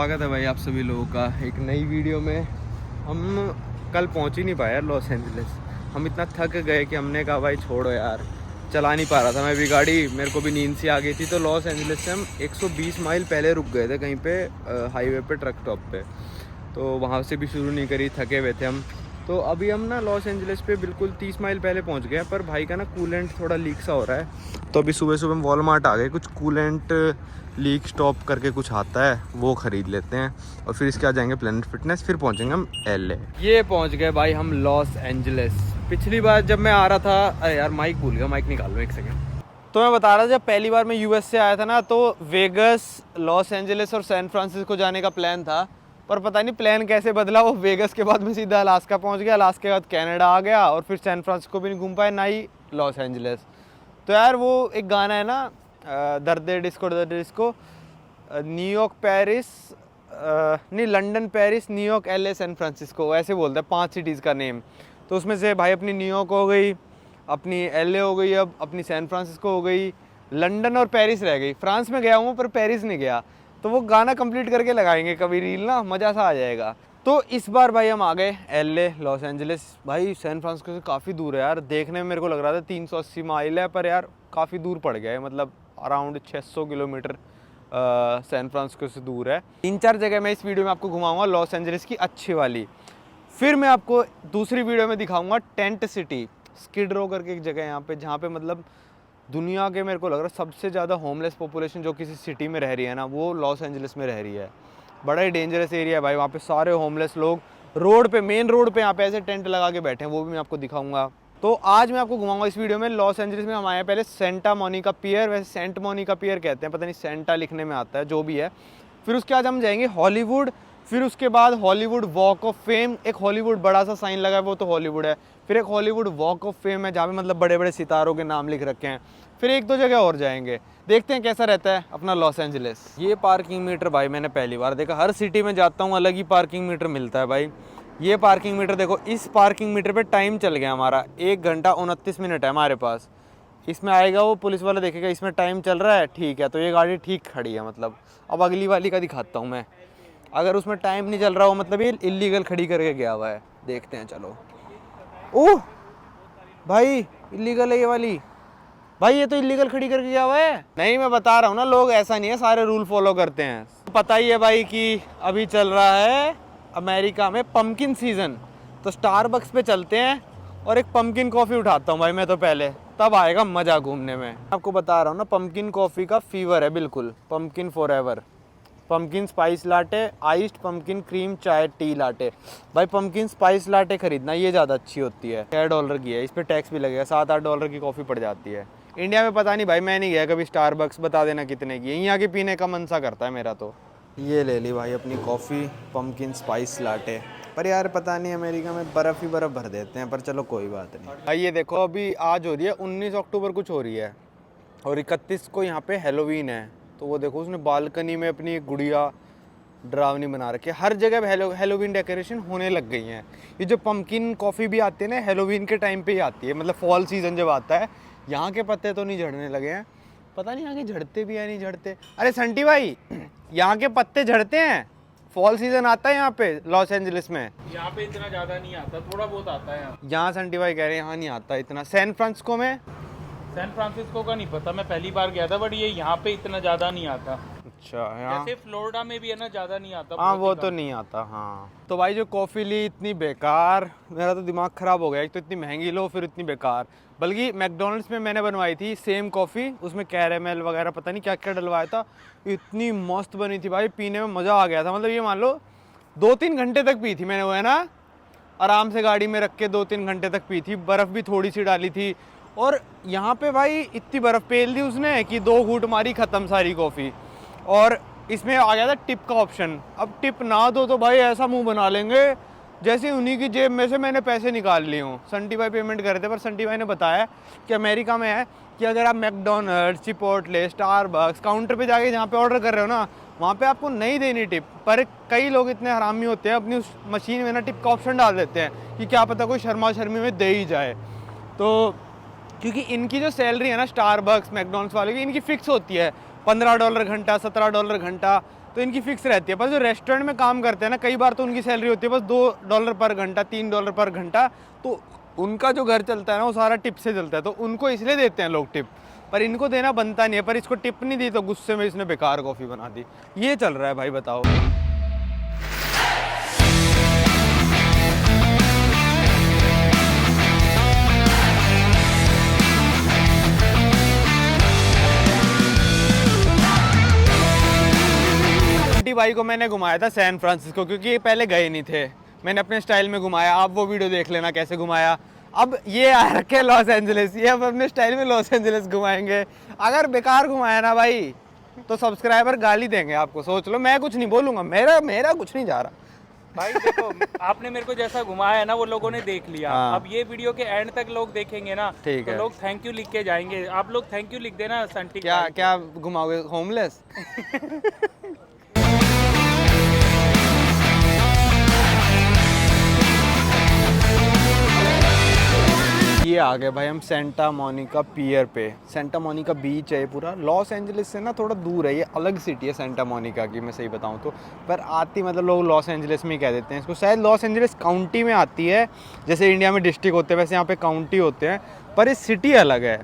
स्वागत है भाई आप सभी लोगों का एक नई वीडियो में। हम कल पहुंच ही नहीं पाए यार लॉस एंजलिस। हम इतना थक गए कि हमने कहा भाई छोड़ो यार, चला नहीं पा रहा था मैं भी गाड़ी, मेरे को भी नींद सी आ गई थी। तो लॉस एंजलिस से हम 120 माइल पहले रुक गए थे कहीं पे हाईवे पे, ट्रक टॉप पे। तो वहाँ से भी शुरू नहीं करी, थके हुए थे हम। तो अभी हम ना लॉस एंजलिस पे बिल्कुल 30 माइल पहले पहुँच गए हैं, पर भाई का ना कूलेंट थोड़ा लीक सा हो रहा है। तो अभी सुबह सुबह हम वॉलमार्ट आ गए, कुछ कूलेंट लीक स्टॉप करके कुछ आता है वो ख़रीद लेते हैं और फिर इसके आ जाएंगे प्लेनेट फिटनेस, फिर पहुंचेंगे हम LA। ये पहुंच गए भाई हम लॉस एंजलिस। पिछली बार जब मैं आ रहा था, अरे यार माइक भूल गया, माइक निकाल लो एक सेकेंड। तो मैं बता रहा था जब पहली बार मैं US से आया था ना, तो वेगस, लॉस एंजलिस और सैन फ्रांसिस्को जाने का प्लान था। पर पता नहीं प्लान कैसे बदला, वो वेगस के बाद मैं सीधा अलास्का पहुँच गया, अलास्का के बाद कनाडा आ गया और फिर सैन फ्रांसिस्को भी नहीं घूम पाया, ना ही लॉस एंजलिस। तो यार वो एक गाना है ना, दर्द डिस्को दर्द डिस्को, न्यूयॉर्क पेरिस, नहीं London Paris New York LA San Francisco, ऐसे बोलते हैं 5 सिटीज़ का नेम। तो उसमें से भाई अपनी न्यूयॉर्क हो गई, अपनी LA हो गई, अब अपनी सैन फ्रांसिस्को हो गई, लंदन और पेरिस रह गई। फ्रांस में गया हूँ पर पेरिस नहीं गया। तो वो गाना कंप्लीट करके लगाएंगे कभी रील ना, मज़ा सा आ जाएगा। तो इस बार भाई हम आ गए LA लॉस एंजलिस। भाई सैन फ्रांसिस्को से काफ़ी दूर है यार, देखने में मेरे को लग रहा था 380 माइल है, पर यार काफ़ी दूर पड़ गया है, मतलब अराउंड 600 किलोमीटर सैन फ्रांसिस्को से दूर है। 3-4 जगह मैं इस वीडियो में आपको घुमाऊंगा लॉस एंजलिस की अच्छी वाली। फिर मैं आपको दूसरी वीडियो में दिखाऊंगा टेंट सिटी, स्किड रो करके एक जगह है यहाँ पे, जहाँ पे मतलब दुनिया के मेरे को लग रहा है सबसे ज़्यादा होमलेस पॉपुलेशन जो किसी सिटी में रह रही है ना, वो लॉस एंजलिस में रह रही है। बड़ा ही डेंजरस एरिया है भाई, वहाँ पे सारे होमलेस लोग रोड पे, मेन रोड पे यहाँ पे ऐसे टेंट लगा के बैठे हैं, वो भी मैं आपको दिखाऊंगा। तो आज मैं आपको घुमाऊंगा इस वीडियो में लॉस एंजलिस में। हम आए हैं पहले सेंटा मोनिका पियर, वैसे सेंट मोनिका पियर कहते हैं, पता नहीं सेंटा लिखने में आता है, जो भी है। फिर उसके बाद हम जाएंगे हॉलीवुड, फिर उसके बाद हॉलीवुड वॉक ऑफ फेम, एक हॉलीवुड बड़ा सा साइन लगा है वो तो हॉलीवुड है। फिर एक हॉलीवुड वॉक ऑफ फेम है जहाँ पे मतलब बड़े बड़े सितारों के नाम लिख रखे हैं। फिर 1-2 जगह और जाएंगे, देखते हैं कैसा रहता है अपना लॉस एंजलिस। ये पार्किंग मीटर भाई मैंने पहली बार देखा, हर सिटी में जाता हूँ अलग ही पार्किंग मीटर मिलता है भाई। ये पार्किंग मीटर देखो, इस पार्किंग मीटर पे टाइम चल गया हमारा, 1 घंटा 29 मिनट है हमारे पास। इसमें आएगा वो पुलिस वाला, देखेगा इसमें टाइम चल रहा है, ठीक है, तो ये गाड़ी ठीक खड़ी है मतलब। अब अगली वाली का दिखाता हूँ मैं, अगर उसमें टाइम नहीं चल रहा हो मतलब ये इल्लीगल खड़ी करके गया हुआ है। देखते हैं चलो। ओह भाई इल्लीगल है ये वाली, भाई ये तो इल्लीगल खड़ी करके गया हुआ है। नहीं मैं बता रहा हूँ ना, लोग ऐसा नहीं है, सारे रूल फॉलो करते हैं। पता ही है भाई कि अभी चल रहा है अमेरिका में पम्पकिन सीजन, तो स्टारबक्स पे चलते हैं और एक पम्पकिन कॉफ़ी उठाता हूँ भाई मैं तो पहले, तब आएगा मज़ा घूमने में। आपको बता रहा हूँ ना, पम्पकिन कॉफ़ी का फीवर है बिल्कुल, pumpkin forever, pumpkin spice latte, iced pumpkin cream चाय टी लाटे। भाई पम्पकिन स्पाइस लाटे खरीदना, ये ज़्यादा अच्छी होती है। $6 की है, इस पर टैक्स भी लगेगा, $7-8 की कॉफ़ी पड़ जाती है। इंडिया में पता नहीं भाई, मैं नहीं गया कभी स्टारबक्स, बता देना कितने की है। यहाँ के पीने का मन सा करता है मेरा तो। ये ले ली भाई अपनी कॉफ़ी पम्पकिन स्पाइस लाटे। पर यार पता नहीं अमेरिका में बर्फ़ ही बर्फ़ भर देते हैं, पर चलो कोई बात नहीं। भाई ये देखो, अभी आज हो रही है 19 अक्टूबर कुछ हो रही है और 31 को यहाँ पे हेलोवीन है। तो वो देखो उसने बालकनी में अपनी एक गुड़िया डरावनी बना रखी है। हर जगह हेलोवीन डेकोरेशन होने लग गई हैं। ये जो पम्पकिन कॉफ़ी भी आती है ना, हेलोवीन के टाइम पे ही आती है, मतलब फॉल सीज़न जब आता है। यहाँ के पत्ते तो नहीं झड़ने लगे हैं, पता नहीं यहाँ के झड़ते भी है नहीं झड़ते। अरे संटी भाई, यहाँ के पत्ते झड़ते हैं, फॉल सीजन आता है यहाँ पे लॉस एंजलिस में। यहाँ पे इतना ज़्यादा नहीं आता, थोड़ा बहुत आता है यहाँ संटी भाई कह रहे हैं यहाँ नहीं आता इतना। सैन फ्रांसिस्को में, सैन फ्रांसिस्को का नहीं पता, मैं पहली बार गया था, बट ये यहाँ पे इतना ज़्यादा नहीं आता। अच्छा यहाँ जैसे फ्लोरिडा में भी है ना, ज़्यादा नहीं आता। हाँ वो तो नहीं आता। हाँ तो भाई जो कॉफ़ी ली इतनी बेकार, मेरा तो दिमाग ख़राब हो गया। एक तो इतनी महंगी लो, फिर इतनी बेकार। बल्कि मैकडोनल्ड्स में मैंने बनवाई थी सेम कॉफ़ी, उसमें कैरेमल वगैरह पता नहीं क्या क्या डलवाया था, इतनी मस्त बनी थी भाई, पीने में मज़ा आ गया था। मतलब ये मान लो 2-3 घंटे तक पी थी मैंने, वो है ना, आराम से गाड़ी में रख के 2-3 घंटे तक पी थी। बर्फ़ भी थोड़ी सी डाली थी, और यहाँ पे भाई इतनी बर्फ़ पेल दी उसने कि 2 घूंट मारी, ख़त्म सारी कॉफ़ी। और इसमें आ गया था टिप का ऑप्शन। अब टिप ना दो तो भाई ऐसा मुंह बना लेंगे जैसे उन्हीं की जेब में से मैंने पैसे निकाल लिए हों। संटी भाई पेमेंट कर रहे थे, पर संटी भाई ने बताया कि अमेरिका में है कि अगर आप मैकडोनल्ड्स, चिपोटले, स्टारबक्स काउंटर पे जाके जहाँ पे ऑर्डर कर रहे हो ना, वहाँ पे आपको नहीं देनी टिप। पर कई लोग इतने हरामी होते हैं, अपनी उस मशीन में ना टिप का ऑप्शन डाल देते हैं कि क्या पता कोई शर्मा शर्मी में दे ही जाए। तो क्योंकि इनकी जो सैलरी है ना, स्टारबक्स मैकडोनल्ड्स वाले की, इनकी फ़िक्स होती है, $15 घंटा, $17 घंटा। तो इनकी फिक्स रहती है। पर जो रेस्टोरेंट में काम करते हैं ना, कई बार तो उनकी सैलरी होती है बस $2 पर घंटा, $3 पर घंटा, तो उनका जो घर चलता है ना वो सारा टिप से चलता है, तो उनको इसलिए देते हैं लोग टिप, पर इनको देना बनता नहीं है। पर इसको टिप नहीं दी तो गुस्से में इसने बेकार कॉफ़ी बना दी। ये चल रहा है भाई, बताओ। भाई को मैंने घुमाया था सैन फ्रांसिस्को, क्योंकि ये पहले गए नहीं थे, मैंने अपने स्टाइल में घुमाया। आप वो वीडियो देख लेना कैसे घुमाया। अब ये आ रखे लॉस एंजलिस, ये अब अपने स्टाइल में लॉस एंजलिस घुमाएंगे। अगर बेकार घुमाया ना भाई तो सब्सक्राइबर गाली देंगे आपको, सोच लो। मैं कुछ नहीं बोलूँगा, मेरा कुछ नहीं जा रहा भाई। देखो आपने मेरे को जैसा घुमाया है ना वो लोगों ने देख लिया। हाँ। अब ये वीडियो के एंड तक लोग देखेंगे ना, ठीक तो है। लोग थैंक यू लिख के जाएंगे। आप लोग थैंक यू लिख देना संटी। क्या घुमाओगे, होमलेस? ये आ गए भाई हम सेंटा मोनिका पियर पे। सेंटा मोनिका बीच है ये पूरा, लॉस एंजलिस से ना थोड़ा दूर है, ये अलग सिटी है सेंटा मोनिका की, मैं सही बताऊं तो। पर आती मतलब लोग लॉस एंजलिस में ही कह देते हैं इसको, शायद लॉस एंजलिस काउंटी में आती है। जैसे इंडिया में डिस्ट्रिक्ट होते हैं वैसे यहाँ पे काउंटी होते हैं, पर ये सिटी अलग है।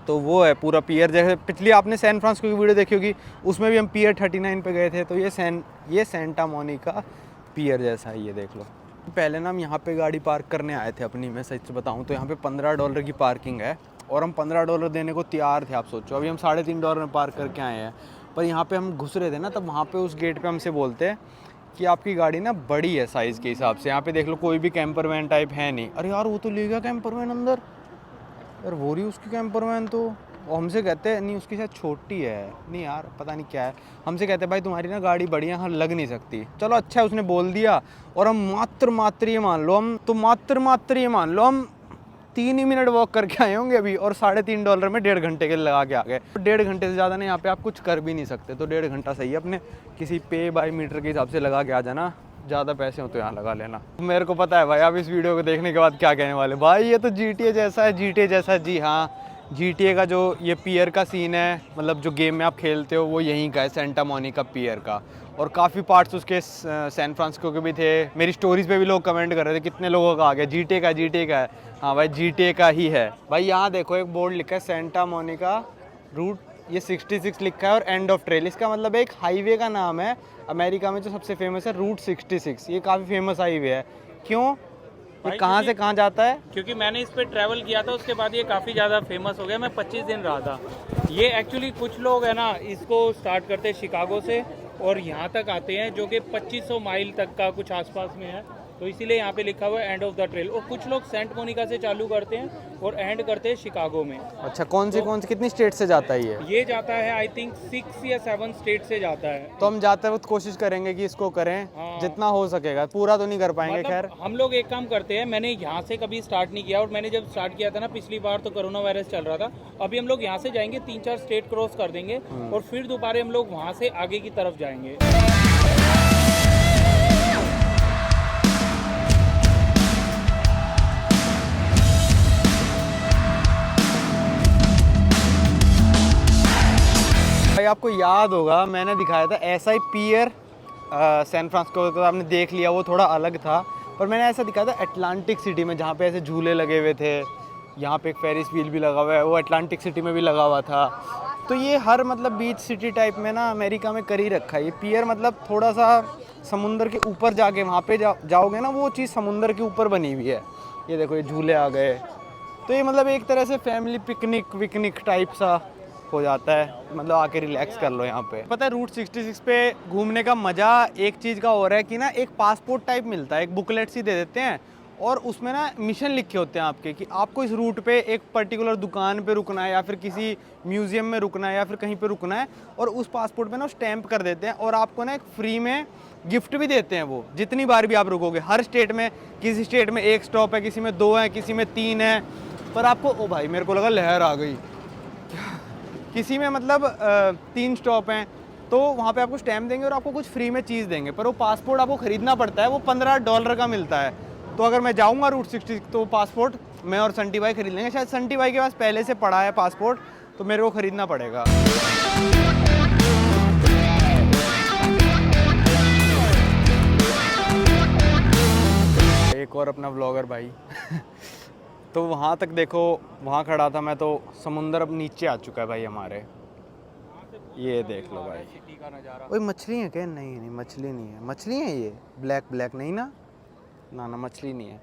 तो वो है पूरा पियर। जैसे पिछली आपने सैन फ्रांसिस्को की वीडियो देखी होगी, उसमें भी हम पियर 39 पे गए थे, तो ये सेंटा मोनिका पियर जैसा है, ये देख लो। पहले ना हम यहाँ पे गाड़ी पार्क करने आए थे अपनी, मैं सच बताऊँ तो यहाँ पे $15 की पार्किंग है, और हम $15 देने को तैयार थे। आप सोचो, अभी हम $3.5 में पार्क करके आए हैं। पर यहाँ पे हम घुस रहे थे ना, तब वहाँ पे उस गेट पे हमसे बोलते हैं कि आपकी गाड़ी ना बड़ी है साइज़ के हिसाब से। यहाँ पे देख लो कोई भी कैंपर वैन टाइप है नहीं। अरे यार वो तो ले गया कैंपर वैन अंदर, यार वो रही उसकी कैंपर वैन। तो वो हमसे कहते हैं नहीं उसकी शायद छोटी है, नहीं यार पता नहीं क्या है। हमसे कहते हैं भाई तुम्हारी ना गाड़ी बढ़िया यहाँ लग नहीं सकती। चलो अच्छा है उसने बोल दिया, और हम मात्र ये मान लो, हम तो मात्र ये मान लो हम 3 ही मिनट वॉक करके आए होंगे अभी, और $3.5 में 1.5 घंटे के लगा के आ गए। 1.5 घंटे से ज़्यादा नहीं यहाँ पे आप कुछ कर भी नहीं सकते, तो 1.5 घंटा सही है। अपने किसी पे बाई मीटर के हिसाब से लगा के आ जाना, ज़्यादा पैसे हो तो यहाँ लगा लेना। मेरे को पता है भाई आप इस वीडियो को देखने के बाद क्या कहने वाले, भाई ये तो GTA जैसा है। GTA जैसा, जी हाँ, GTA का जो ये पियर का सीन है, मतलब जो गेम में आप खेलते हो वो यहीं का है, सेंटा मोनिका पियर का। और काफ़ी पार्ट्स उसके सैन फ्रांसिस्को के भी थे। मेरी स्टोरीज पे भी लोग कमेंट कर रहे थे कितने लोगों का आ गया, GTA का है। हाँ भाई GTA का ही है भाई। यहाँ देखो एक बोर्ड लिखा है सेंटा मोनिका रूट, ये 66 लिखा है, और एंड ऑफ ट्रेल। इसका मतलब एक हाईवे का नाम है अमेरिका में जो सबसे फेमस है, रूट 66। ये काफ़ी फेमस हाईवे है। क्यों, ये कहाँ से कहाँ जाता है? क्योंकि मैंने इस पे ट्रैवल किया था, उसके बाद ये काफ़ी ज़्यादा फेमस हो गया। मैं 25 दिन रहा था। ये एक्चुअली कुछ लोग है ना इसको स्टार्ट करते हैं शिकागो से और यहाँ तक आते हैं, जो कि 2500 माइल तक का कुछ आसपास में है, तो इसीलिए यहाँ पे लिखा हुआ है एंड ऑफ द ट्रेल। और कुछ लोग सेंट मोनिका से चालू करते हैं और एंड करते हैं शिकागो में। अच्छा, कौन सी कितनी स्टेट से जाता है ये जाता है आई थिंक 6 या 7 स्टेट से जाता है। तो हम जाते वक्त कोशिश करेंगे कि इसको करें। हाँ। जितना हो सकेगा, पूरा तो नहीं कर पाएंगे। मतलब खैर हम लोग एक काम करते हैं, मैंने यहाँ से कभी स्टार्ट नहीं किया, और मैंने जब स्टार्ट किया था ना पिछली बार तो कोरोना वायरस चल रहा था। अभी हम लोग यहाँ से जाएंगे, 3-4 स्टेट क्रॉस कर देंगे और फिर दोबारा हम लोग वहाँ से आगे की तरफ जाएंगे। भाई आपको याद होगा मैंने दिखाया था ऐसा ही पियर सैन फ्रांसिस्को का, आपने देख लिया, वो थोड़ा अलग था। पर मैंने ऐसा दिखाया था अटलांटिक सिटी में, जहाँ पे ऐसे झूले लगे हुए थे। यहाँ पे एक फेरिस व्हील भी लगा हुआ है, वो अटलांटिक सिटी में भी लगा हुआ था। तो ये हर मतलब बीच सिटी टाइप में ना अमेरिका में कर ही रखा है। ये पियर मतलब थोड़ा सा समुंदर के ऊपर जाके वहाँ पे जाओगे ना, वो चीज़ समुंदर के ऊपर बनी हुई है। ये देखो ये झूले आ गए, तो ये मतलब एक तरह से फैमिली पिकनिक टाइप सा हो जाता है, मतलब आके रिलैक्स कर लो यहाँ पे। पता है रूट 66 पे घूमने का मज़ा एक चीज़ का और है कि ना एक पासपोर्ट टाइप मिलता है, एक बुकलेट सी दे देते हैं, और उसमें ना मिशन लिखे होते हैं आपके कि आपको इस रूट पे एक पर्टिकुलर दुकान पे रुकना है, या फिर किसी म्यूज़ियम में रुकना है, या फिर कहीं पे रुकना है, और उस पासपोर्ट पे ना स्टैंप कर देते हैं, और आपको ना एक फ्री में गिफ्ट भी देते हैं वो, जितनी बार भी आप रुकोगे। हर स्टेट में, किसी स्टेट में 1 स्टॉप है, किसी में 2 है, किसी में 3 है। पर आपको, ओ भाई मेरे को लगा लहर आ गई, किसी में मतलब 3 स्टॉप हैं, तो वहाँ पे आपको स्टैम्प देंगे और आपको कुछ फ्री में चीज़ देंगे। पर वो पासपोर्ट आपको ख़रीदना पड़ता है, वो $15 का मिलता है। तो अगर मैं जाऊँगा रूट 66 तो पासपोर्ट मैं और संटी भाई खरीद लेंगे। शायद संटी भाई के पास पहले से पड़ा है पासपोर्ट, तो मेरे को ख़रीदना पड़ेगा। एक और अपना व्लॉगर भाई तो वहाँ तक देखो, वहाँ खड़ा था मैं तो समुंदर अब नीचे आ चुका है भाई हमारे। ये देख लो भाई, सिटी का नज़ारा। ओए मछली है क्या? नहीं नहीं मछली नहीं है, मछली है ये ब्लैक ब्लैक नहीं ना, ना ना मछली नहीं है।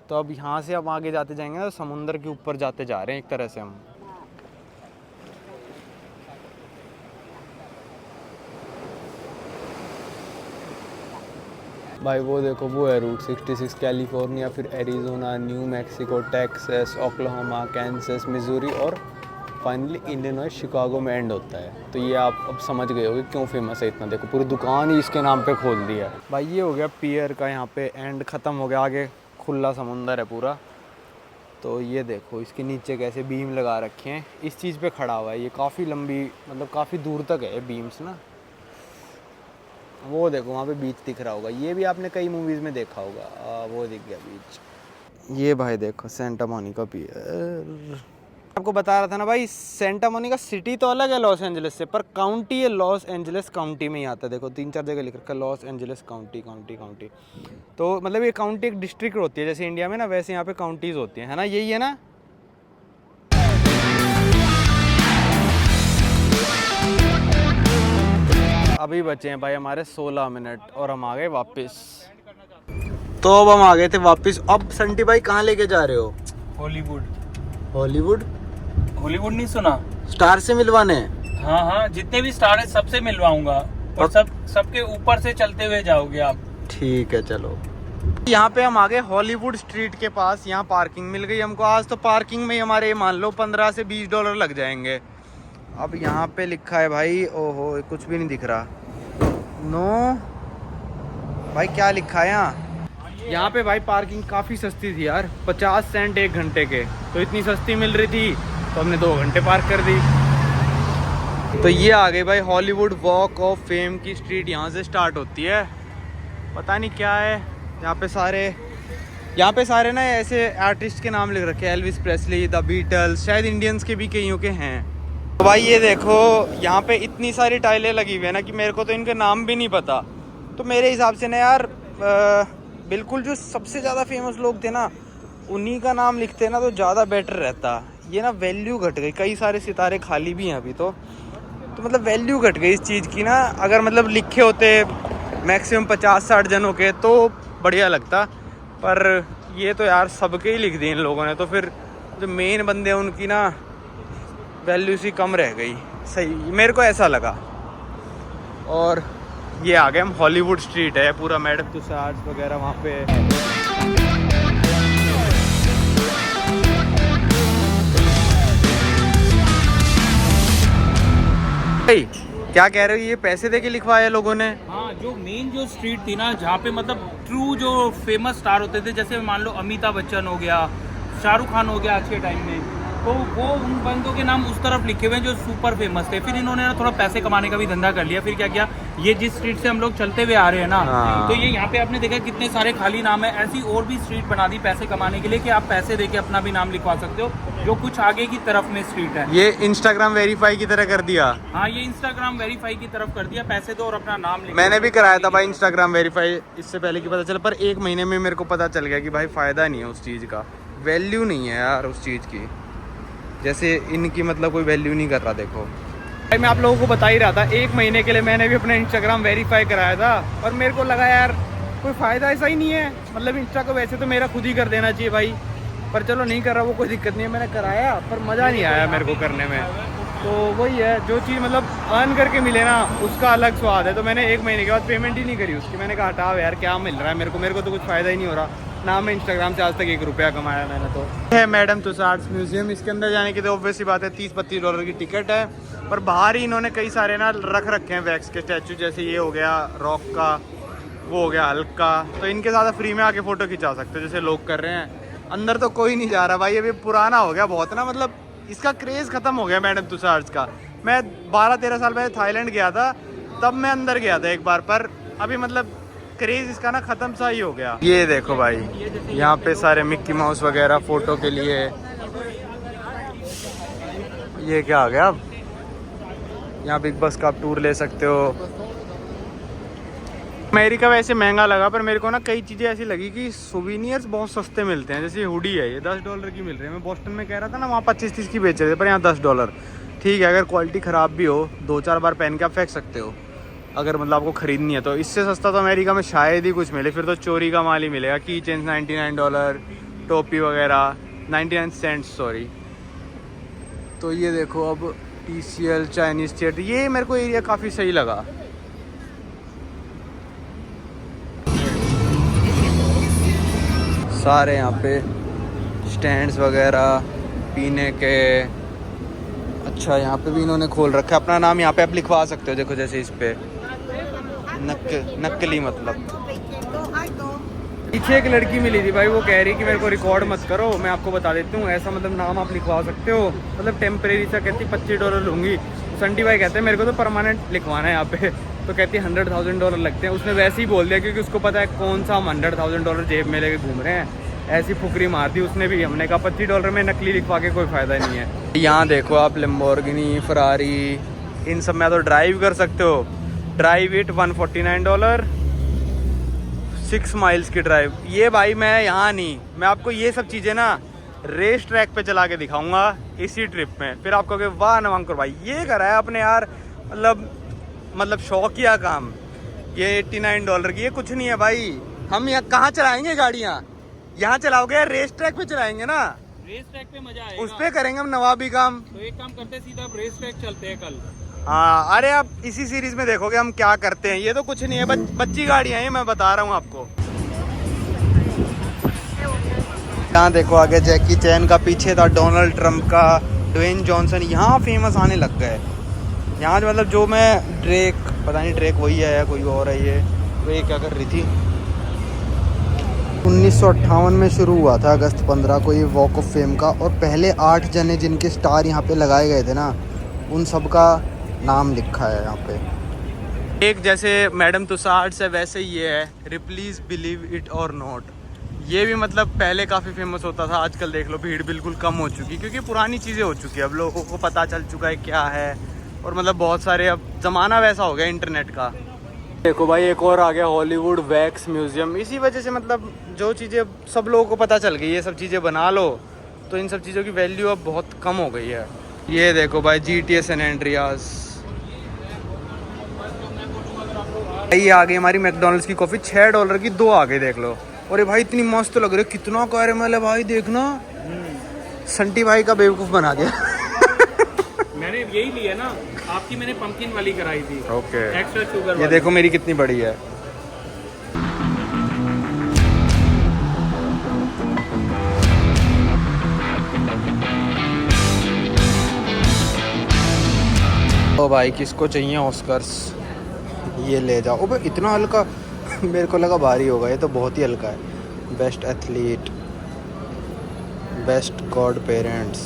तो अब यहाँ से अब आगे जाते जाएंगे तो समुंदर के ऊपर जाते जा रहे हैं एक तरह से हम। भाई वो देखो, वो है रूट 66, कैलिफोर्निया, फिर Arizona, new Mexico, Texas, Oklahoma, Kansas, Missouri और फाइनली इलिनॉइस शिकागो में एंड होता है। तो ये आप अब समझ गए होगे क्यों फेमस है इतना। देखो पूरी दुकान ही इसके नाम पे खोल दी है भाई। ये हो गया पियर का यहाँ पे एंड ख़त्म हो गया, आगे खुला समुंदर है पूरा। तो ये देखो इसके नीचे कैसे बीम लगा रखे हैं, इस चीज़ पे खड़ा हुआ है ये, काफ़ी लंबी मतलब काफ़ी दूर तक है बीम्स ना। वो देखो वहाँ पे बीच दिख रहा होगा, ये भी आपने कई मूवीज़ में देखा होगा। वो दिख गया बीच। ये भाई देखो सेंटा मोनिका पियर। आपको बता रहा था ना भाई, सेंटा मोनिका सिटी तो अलग है लॉस एंजलिस से, पर काउंटी है लॉस एंजलिस काउंटी में ही आता है। देखो 3-4 जगह लिख रखा है Los Angeles county county county. तो मतलब ये काउंटी एक डिस्ट्रिक्ट होती है, जैसे इंडिया में ना वैसे यहाँ पे काउंटीज़ होती हैं, है ना, यही है ना। अभी बचे हैं भाई हमारे 16 मिनट और हम आ गए वापस। तो अब हम आ गए थे वापस। अब संटी भाई कहाँ लेके जा रहे हो? हॉलीवुड। हॉलीवुड? हॉलीवुड नहीं सुना? स्टार से मिलवाने? हाँ हाँ, जितने भी स्टार है सबसे मिलवाऊंगा और सबके ऊपर से चलते हुए जाओगे आप। ठीक है चलो। यहाँ पे हम आ गए हॉलीवुड स्ट्रीट के पास। यहाँ पार्किंग मिल गई हमको आज। तो पार्किंग में ही हमारे मान लो $15 से $20 लग जाएंगे। अब यहाँ पे लिखा है भाई, ओहो कुछ भी नहीं दिख रहा। नो भाई क्या लिखा है यहाँ पे भाई पार्किंग काफ़ी सस्ती थी यार, 50 सेंट 1 घंटे के। तो इतनी सस्ती मिल रही थी तो हमने 2 घंटे पार्क कर दी। तो ये आ गई भाई हॉलीवुड वॉक ऑफ फेम की स्ट्रीट। यहाँ से स्टार्ट होती है, पता नहीं क्या है यहाँ पे सारे ना ऐसे आर्टिस्ट के नाम लिख रखे हैं, एल्विस प्रेस्ली, द बीटल्स, शायद इंडियंस के भी कईयों के हैं। तो भाई ये देखो यहाँ पे इतनी सारी टाइलें लगी हुई है ना कि मेरे को तो इनके नाम भी नहीं पता। तो मेरे हिसाब से ना यार बिल्कुल जो सबसे ज़्यादा फेमस लोग थे ना उन्हीं का नाम लिखते ना तो ज़्यादा बेटर रहता। ये ना वैल्यू घट गई, कई सारे सितारे खाली भी हैं अभी तो मतलब वैल्यू घट गई इस चीज़ की ना। अगर मतलब लिखे होते मैक्सिमम 50-60 जनों के तो बढ़िया लगता, पर ये तो यार सबके ही लिख दिए इन लोगों ने। तो फिर जो मेन बंदे हैं उनकी ना वैल्यू सी कम रह गई, सही मेरे को ऐसा लगा। और ये आ गए हम हॉलीवुड स्ट्रीट है पूरा, मैडम तुसाड्स वगैरह वहाँ पे। क्या कह रहे हो, ये पैसे दे के लिखवाया लोगों ने? हाँ, जो मेन जो स्ट्रीट थी ना जहाँ पे मतलब ट्रू जो फेमस स्टार होते थे, जैसे मान लो अमिताभ बच्चन हो गया, शाहरुख खान हो गया आज के टाइम में, तो वो उन बंदों के नाम उस तरफ लिखे हुए हैं जो सुपर फेमस थे। फिर इन्होंने ना थोड़ा पैसे कमाने का भी धंधा कर लिया। फिर क्या किया, ये जिस स्ट्रीट से हम लोग चलते हुए आ रहे हैं ना, तो ये यहाँ पे आपने देखा कितने सारे खाली नाम है। ऐसी और भी स्ट्रीट बना दी पैसे कमाने के लिए कि आप पैसे देके अपना भी नाम लिखवा सकते हो, जो कुछ आगे की तरफ में स्ट्रीट है। ये इंस्टाग्राम वेरीफाई की तरह कर दिया। हाँ, ये इंस्टाग्राम वेरीफाई की तरफ कर दिया, पैसे दो और अपना नाम लिखो। मैंने भी कराया था भाई इंस्टाग्राम वेरीफाई इससे पहले की पता चला, पर 1 महीने में मेरे को पता चल गया कि भाई फ़ायदा नहीं है उस चीज़ का, वैल्यू नहीं है यार उस चीज़ की, जैसे इनकी मतलब कोई वैल्यू नहीं कर रहा। देखो भाई मैं आप लोगों को बता ही रहा था, 1 महीने के लिए मैंने भी अपना इंस्टाग्राम वेरीफाई कराया था, और मेरे को लगा यार कोई फ़ायदा ऐसा ही नहीं है। मतलब इंस्टा को वैसे तो मेरा खुद ही कर देना चाहिए भाई, पर चलो नहीं कर रहा वो कोई दिक्कत नहीं है। मैंने कराया पर मज़ा नहीं आया मेरे को करने में। तो वही है, जो चीज़ मतलब अर्न करके मिले ना उसका अलग स्वाद है। तो मैंने 1 महीने के बाद पेमेंट ही नहीं करी उसकी। मैंने कहा हटाओ यार क्या मिल रहा है मेरे को तो कुछ फ़ायदा ही नहीं हो रहा ना। मैं इंस्टाग्राम से आज तक 1 रुपया कमाया मैंने। तो है मैडम तुसाड्स म्यूजियम, इसके अंदर जाने की तो ऑब्वियस सी बात है $30-32 की टिकट है, पर बाहर ही इन्होंने कई सारे ना रख रखे हैं वैक्स के स्टैचू, जैसे ये हो गया रॉक का, वो हो गया हल्क का। तो इनके ज़्यादा फ्री में आके फ़ोटो खिंचा सकते हो जैसे लोग कर रहे हैं। अंदर तो कोई नहीं जा रहा भाई, अभी पुराना हो गया बहुत ना, मतलब इसका क्रेज़ ख़त्म हो गया मैडम तुसाड्स का। मैं 12-13 साल पहले थाईलैंड गया था, तब मैं अंदर गया था एक बार, पर अभी मतलब क्रेज़ इसका ना ख़त्म सा ही हो गया। ये देखो भाई यहाँ पे सारे मिक्की माउस वगैरह फ़ोटो के लिए। ये क्या आ गया, अब यहाँ बिग बस का आप टूर ले सकते हो। अमेरिका वैसे महंगा लगा, पर मेरे को ना कई चीज़ें ऐसी लगी कि सोविनियर्स बहुत सस्ते मिलते हैं। जैसे हुडी है, ये $10 की मिल रही है। मैं बोस्टन में कह रहा था ना, वहाँ 25-30 की बेच रहे थे, पर यहाँ $10। ठीक है, अगर क्वालिटी ख़राब भी हो 2-4 बार पहन के आप फेंक सकते हो, अगर मतलब आपको ख़रीदनी है तो। इससे सस्ता तो अमेरिका में शायद ही कुछ मिले, फिर तो चोरी का माल ही मिलेगा। की चेन $99, टोपी वगैरह 99 सेंट्स, सॉरी। तो ये देखो, अब TCL चाइनीज़ थिएटर, ये मेरे को एरिया काफ़ी सही लगा। सारे यहाँ पे स्टैंड्स वगैरह पीने के। अच्छा, यहाँ पे भी इन्होंने खोल रखा है, अपना नाम यहाँ पे आप लिखवा सकते हो। देखो जैसे इस पे नकली मतलब। पीछे एक लड़की मिली थी भाई, वो कह रही कि मेरे को रिकॉर्ड मत करो, मैं आपको बता देती हूँ, ऐसा मतलब नाम आप लिखवा सकते हो, मतलब टेम्परेरी सा। कहती $25 लूँगी। संटी भाई कहते हैं मेरे को तो परमानेंट लिखवाना है यहाँ पे, तो कहती है $100,000 लगते हैं। उसने वैसे ही बोल दिया क्योंकि उसको पता है कौन सा हम $100,000 जेब में लेके घूम रहे हैं। ऐसी फुकरी मार दी उसने भी। हमने कहा $25 में नकली लिखवा के कोई फ़ायदा नहीं है। यहाँ देखो आप, लैम्बोर्गिनी, फरारी, इन सब में तो ड्राइव कर सकते हो। ड्राइव इट $149, 6 माइल्स की ड्राइव। ये भाई मैं यहाँ नहीं, मैं आपको ये सब चीज़ें ना रेस ट्रैक पे चला के दिखाऊंगा इसी ट्रिप में। फिर आप कहोगे वाह नवांकुर भाई ये करा है आपने यार, मतलब शौकिया काम। ये $89 की, ये कुछ नहीं है भाई। हम यहाँ कहाँ चलाएंगे गाड़ियाँ? यहाँ चलाओगे या रेस ट्रैक पे चलाएंगे ना, रेस ट्रैक पे मजा आएगा। उस पे करेंगे हम नवाबी काम। तो एक काम करते हैं, सीधा रेस ट्रैक चलते हैं कल। हाँ, अरे आप इसी सीरीज में देखोगे हम क्या करते हैं। ये तो कुछ नहीं है, बच्ची गाड़ियाँ हैं, मैं बता रहा हूँ आपको। यहाँ देखो आगे जैकी चैन का, पीछे था डोनाल्ड ट्रम्प का, ड्वेन जॉनसन। यहाँ फेमस आने लग गए। यहाँ मतलब जो मैं ड्रेक, पता नहीं ड्रेक वही है या कोई और है ये क्या कर रही थी। 1958 में शुरू हुआ था अगस्त 15 को ये वॉक ऑफ फेम का, और पहले 8 जने जिनके स्टार यहाँ पे लगाए गए थे ना, उन सब का नाम लिखा है यहाँ पे। एक जैसे मैडम तुसाड्स है, वैसे ये है रिप्लीज बिलीव इट और नॉट। ये भी मतलब पहले काफ़ी फेमस होता था, आजकल देख लो भीड़ बिल्कुल कम हो चुकी, क्योंकि पुरानी चीज़ें हो चुकी है, अब लोगों को पता चल चुका है क्या है। और मतलब बहुत सारे, अब ज़माना वैसा हो गया इंटरनेट का। देखो भाई एक और आ गया हॉलीवुड वैक्स म्यूज़ियम। इसी वजह से मतलब जो चीज़ें सब लोगों को पता चल गई, ये सब चीज़ें बना लो तो इन सब चीज़ों की वैल्यू अब बहुत कम हो गई है। ये देखो भाई GTA सैन एंड्रियास। ये आ गई हमारी मैकडोनल्ड्स की कॉफ़ी, $6 की 2 आ गई, देख लो। अरे भाई इतनी मस्त लग रही है, कितना कैरेमल है भाई, देखना। संटी भाई का बेवकूफ़ बना दिया। मैंने यही लिया ना, आपकी मैंने पंपकिन वाली कराई थी। Okay, extra sugar. ये देखो मेरी कितनी बड़ी है। ओ भाई किसको चाहिए ऑस्कर्स, ये ले जाओ। ओबे इतना हल्का, मेरे को लगा भारी होगा, ये तो बहुत ही हल्का है। Best athlete, best God parents,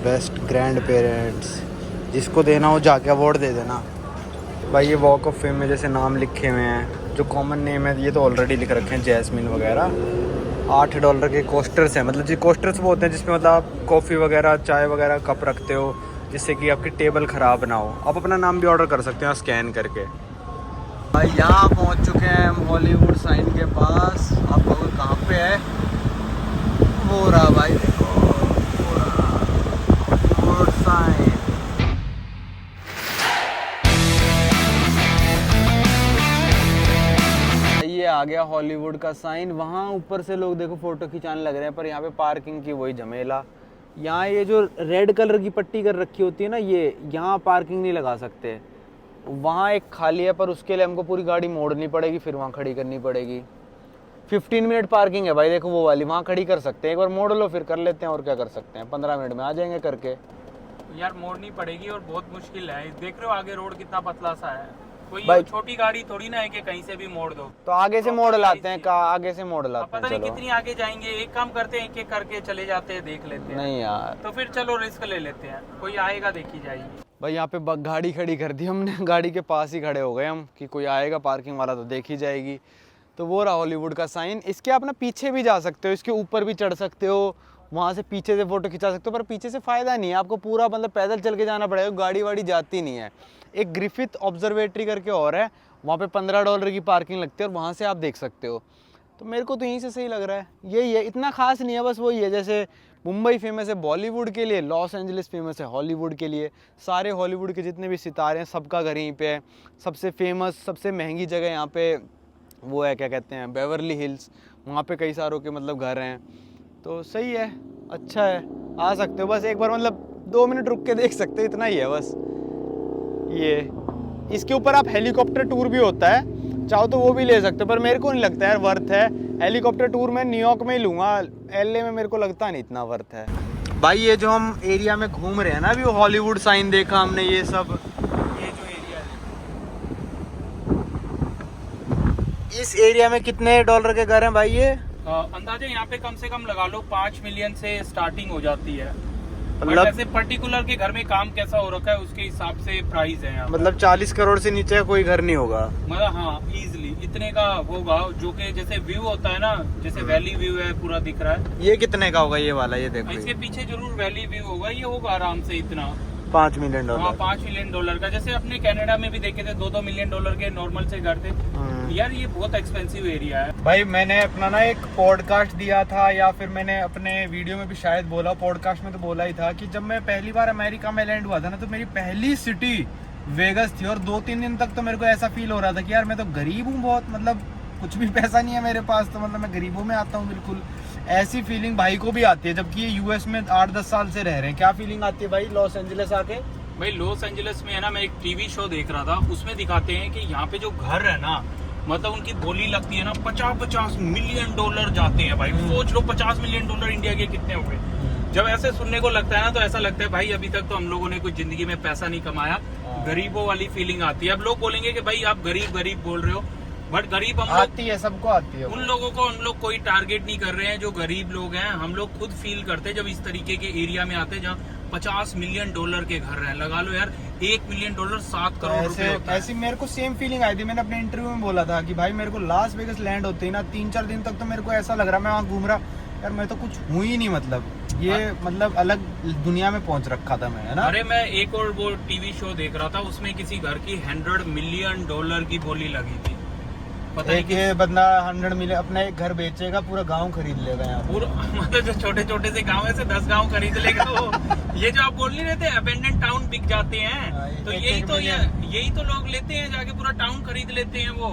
best grand parents, जिसको देना हो जाके अवार्ड दे देना भाई। ये वॉक ऑफ फेम में जैसे नाम लिखे हुए हैं, जो कॉमन नेम है ये तो ऑलरेडी लिख रखे हैं, जैस्मिन वगैरह। $8 के कोस्टर्स हैं, मतलब जो कोस्टर्स वो होते हैं जिसमें मतलब आप कॉफ़ी वगैरह, चाय वगैरह कप रखते हो, जिससे कि आपकी टेबल ख़राब ना हो। आप अपना नाम भी ऑर्डर कर सकते हैं स्कैन करके। भाई यहाँ पहुँच चुके हैं हम हॉलीवुड साइन के पास। आप लोग कहाँ पे है? वो रहा भाई, देखो हॉलीवुड साइन। ये आ गया हॉलीवुड का साइन। वहाँ ऊपर से लोग देखो फ़ोटो खिंचाने लग रहे हैं, पर यहाँ पे पार्किंग की वही झमेला। यहाँ ये जो रेड कलर की पट्टी कर रखी होती है ना, ये यहाँ पार्किंग नहीं लगा सकते। वहाँ एक खाली है, पर उसके लिए हमको पूरी गाड़ी मोड़नी पड़ेगी, फिर वहाँ खड़ी करनी पड़ेगी। 15 मिनट पार्किंग है भाई, देखो वो वाली, वहाँ खड़ी कर सकते हैं। एक बार मोड़ लो फिर कर लेते हैं, और क्या कर सकते हैं, 15 मिनट में आ जाएंगे करके। यार मोड़नी पड़ेगी और बहुत मुश्किल है। देख रहे हो आगे रोड कितना पतला सा है, कोई भाई छोटी गाड़ी थोड़ी ना है कि कहीं से भी मोड़ दो। तो आगे से मोड़ लाते हैं, आगे से मोड़ लाते हैं। पता नहीं चलो कितनी आगे जाएंगे, एक काम करते हैं, एक एक करके चले जाते हैं, देख लेते हैं। नहीं यार, तो फिर चलो रिस्क ले लेते हैं, कोई आएगा देखी जाएगी। भाई यहाँ पे गाड़ी खड़ी कर दी हमने, गाड़ी के पास ही खड़े हो गए हम कि कोई आएगा पार्किंग वाला तो देखी जाएगी। तो वो रहा हॉलीवुड का साइन। इसके आप ना पीछे भी जा सकते हो, इसके ऊपर भी चढ़ सकते हो, वहाँ से पीछे से फ़ोटो खिंचा सकते हो, पर पीछे से फ़ायदा नहीं है, आपको पूरा मतलब पैदल चल के जाना पड़ेगा, गाड़ी वाड़ी जाती नहीं है। एक ग्रिफिथ ऑब्जर्वेटरी करके और है, वहाँ पे $15 की पार्किंग लगती है और वहाँ से आप देख सकते हो। तो मेरे को तो यहीं से सही लग रहा है, यही है, इतना खास नहीं है, बस वही है जैसे मुंबई फेमस है बॉलीवुड के लिए, लॉस एंजलिस फेमस है हॉलीवुड के लिए। सारे हॉलीवुड के जितने भी सितारे हैं सबका घर यहीं पे है। सबसे फेमस सबसे महंगी जगह यहाँ पे वो है, क्या कहते हैं, बेवर्ली हिल्स, वहाँ पे कई सारों के मतलब घर हैं। तो सही है, अच्छा है, आ सकते हो, बस एक बार मतलब 2 मिनट रुक के देख सकते हो, इतना ही है बस। ये इसके ऊपर आप हेलीकॉप्टर टूर भी होता है, चाहो तो वो भी ले सकते हो, पर मेरे को नहीं लगता यार वर्थ है। हेलीकॉप्टर टूर मैं न्यूयॉर्क में ही लूँगा, LA में मेरे को लगता नहीं इतना वर्थ है। भाई ये जो हम एरिया में घूम रहे हैं ना, अभी वो हॉलीवुड साइन देखा हमने, ये सब, ये जो एरिया है, इस एरिया में कितने डॉलर के घर हैं भाई ये? अंदाजा यहाँ पे कम से कम लगा लो 5 मिलियन से स्टार्टिंग हो जाती है। मतलब ऐसे पर्टिकुलर के घर में काम कैसा हो रखा है उसके हिसाब से प्राइस है यहाँ। मतलब 40 करोड़ से नीचे का कोई घर नहीं होगा मतलब हाँ इजीली इतने का होगा, जो कि जैसे व्यू होता है ना, जैसे वैली व्यू है पूरा दिख रहा है। ये कितने का होगा ये वाला? ये देखो इसके पीछे जरूर वैली व्यू होगा, ये होगा आराम से इतना $5 मिलियन। हाँ $5 मिलियन का, जैसे अपने कनाडा में भी देखे थे 2-2 मिलियन डॉलर के नॉर्मल से घर थे। यार ये बहुत एक्सपेंसिव एरिया है भाई। मैंने अपना ना एक पॉडकास्ट दिया था, या फिर मैंने अपने वीडियो में भी शायद बोला, पॉडकास्ट में तो बोला ही था कि जब मैं पहली बार अमेरिका में लैंड हुआ था ना, तो मेरी पहली सिटी वेगस थी, और 2-3 दिन तक तो मेरे को ऐसा फील हो रहा था कि यार मैं तो गरीब हूँ बहुत, मतलब कुछ भी पैसा नहीं है मेरे पास, तो मतलब मैं गरीबों में आता हूँ बिल्कुल। ऐसी फीलिंग भाई को भी आती है, जबकि ये US में 8-10 साल से रह रहे हैं। क्या फीलिंग आती है भाई लॉस एंजलिस आके? भाई लॉस एंजलिस में है ना, मैं एक टीवी शो देख रहा था, उसमें दिखाते हैं कि यहाँ पे जो घर है ना, मतलब उनकी बोली लगती है ना, 50-50 मिलियन डॉलर जाते हैं भाई। सोच लो 50 मिलियन डॉलर इंडिया के कितने हो गए। जब ऐसे सुनने को लगता है ना, तो ऐसा लगता है भाई अभी तक तो हम लोगों ने कुछ जिंदगी में पैसा नहीं कमाया, गरीबों वाली फीलिंग आती है। अब लोग बोलेंगे कि भाई आप गरीब गरीब बोल रहे हो, बट गरीब हम आती है, सबको आती है। उन लोगों को हम लोग कोई टारगेट नहीं कर रहे हैं जो गरीब लोग हैं। हम लोग खुद फील करते हैं जब इस तरीके के एरिया में आते हैं जहाँ 50 मिलियन डॉलर के घर हैं। लगा लो यार 1 मिलियन डॉलर 7 करोड़ रुपए होता है। ऐसी मेरे को सेम फीलिंग आई थी। मैंने अपने इंटरव्यू में बोला था कि भाई मेरे को लास वेगस लैंड होते ही ना 3-4 दिन तक तो मेरे को ऐसा लग रहा, मैं वहाँ घूम रहा यार, मैं तो कुछ हूँ ही नहीं, मतलब ये मतलब अलग दुनिया में पहुंच रखा था मैं, है ना। अरे मैं एक और वो टीवी शो देख रहा था, उसमें किसी घर की 100 मिलियन डॉलर की बोली लगी थी। पता एक ये बंदा 100 मिलियन अपना एक घर बेचेगा, पूरा गांव खरीद लेगा यहाँ पूरा, मतलब जो छोटे छोटे से गांव है, 10 गांव खरीद लेगा वो। ये जो आप बोल नहीं रहे थे अबेंडेंट टाउन बिक जाते हैं, तो यही तो लोग लेते हैं, जाके पूरा टाउन खरीद लेते हैं वो।